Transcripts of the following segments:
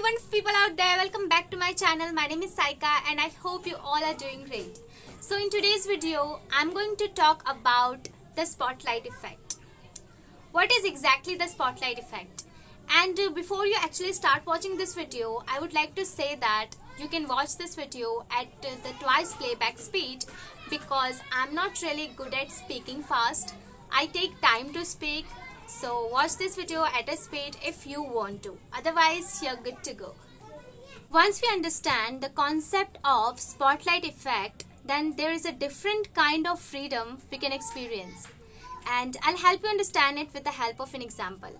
wonderful people out there, welcome back to my channel. My name is Saika and I hope you all are doing great. So in today's video, I'm going to talk about the spotlight effect. What is exactly the spotlight effect? And before you actually start watching this video, I would like to say that you can watch this video at the twice playback speed because I'm not really good at speaking fast. I take time to speak. So watch this video at a speed if you want to. Otherwise, you're good to go. Once we understand the concept of spotlight effect, then there is a different kind of freedom we can experience. And I'll help you understand it with the help of an example.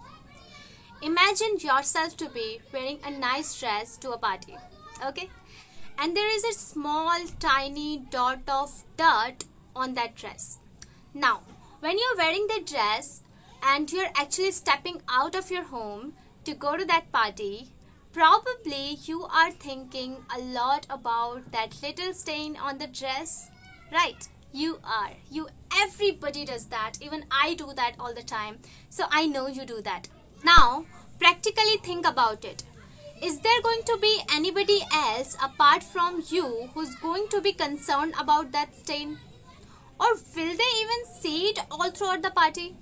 Imagine yourself to be wearing a nice dress to a party. Okay? And there is a small tiny dot of dirt on that dress. Now, when you're wearing the dress, and you're actually stepping out of your home to go to that party, probably you are thinking a lot about that little stain on the dress, right? You are. Everybody does that. Even I do that all the time. So I know you do that. Now, practically think about it. Is there going to be anybody else apart from you who's going to be concerned about that stain? Or will they even see it all throughout the party?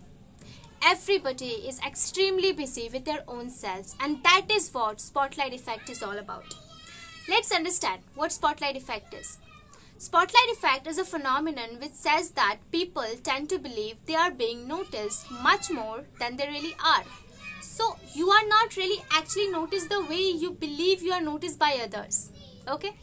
Everybody is extremely busy with their own selves, and that is what spotlight effect is all about. Let's understand what spotlight effect is. Spotlight effect is a phenomenon which says that people tend to believe they are being noticed much more than they really are. So you are not really actually noticed the way you believe you are noticed by others. Okay?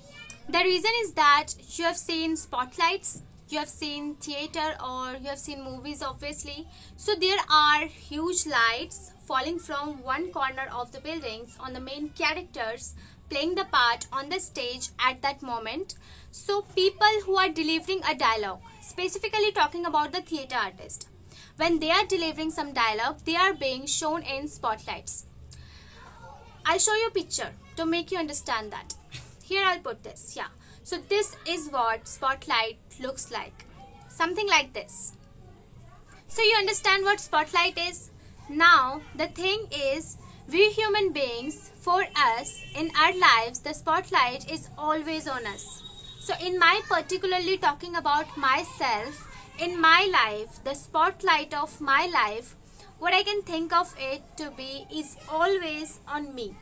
The reason is that you have seen spotlights, you have seen theater, or you have seen movies obviously. So there are huge lights falling from one corner of the buildings on the main characters playing the part on the stage at that moment. So people who are delivering a dialogue, specifically talking about the theater artist, when they are delivering some dialogue, they are being shown in spotlights. I'll show you a picture to make you understand that. Here I'll put this, yeah. So this is what spotlight looks like. Something like this. So you understand what spotlight is? Now the thing is, we human beings, for us, in our lives, the spotlight is always on us. So in my particularly talking about myself, in my life, the spotlight of my life, what I can think of it to be is always on me.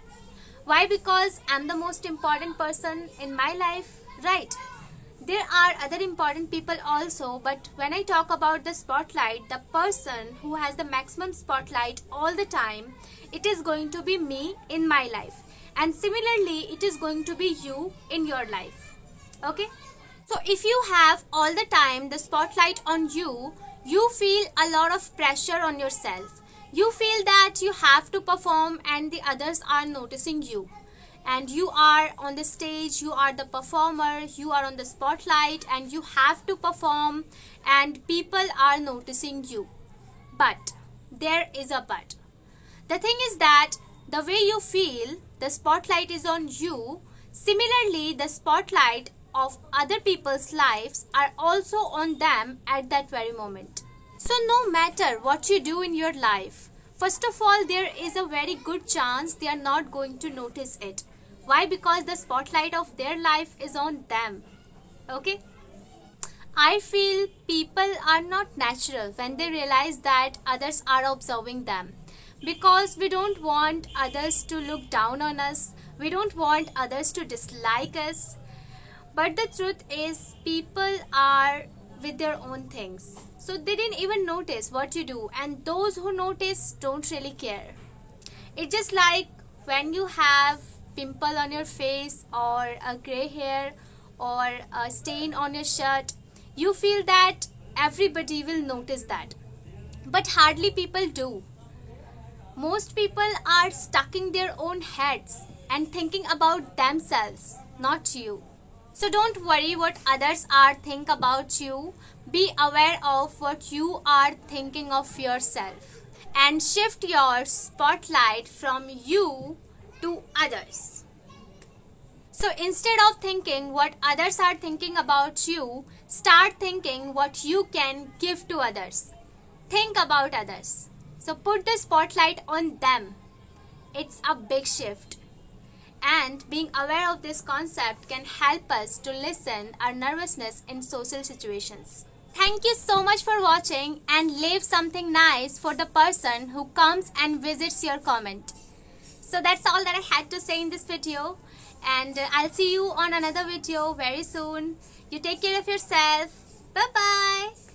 Why? Because I'm the most important person in my life. Right. There are other important people also, but when I talk about the spotlight, the person who has the maximum spotlight all the time, it is going to be me in my life. And similarly, it is going to be you in your life. Okay? So if you have all the time the spotlight on you, you feel a lot of pressure on yourself. You feel that you have to perform and the others are noticing you. And you are on the stage, you are the performer, you are on the spotlight and you have to perform and people are noticing you. But there is a but. The thing is that the way you feel, the spotlight is on you. Similarly, the spotlight of other people's lives are also on them at that very moment. So no matter what you do in your life, first of all, there is a very good chance they are not going to notice it. Why? Because the spotlight of their life is on them. Okay? I feel people are not natural when they realize that others are observing them. Because we don't want others to look down on us. We don't want others to dislike us. But the truth is, people are with their own things. So they didn't even notice what you do. And those who notice don't really care. It's just like when you have pimple on your face or a gray hair or a stain on your shirt, you feel that everybody will notice that. But hardly people do. Most people are stuck in their own heads and thinking about themselves, not you. So don't worry what others are think about you. Be aware of what you are thinking of yourself and shift your spotlight from you to others. So instead of thinking what others are thinking about you, start thinking what you can give to others. Think about others. So put the spotlight on them. It's a big shift. And being aware of this concept can help us to lessen our nervousness in social situations. Thank you so much for watching, and leave something nice for the person who comes and visits your comment. So that's all that I had to say in this video, and I'll see you on another video very soon. You take care of yourself. Bye bye.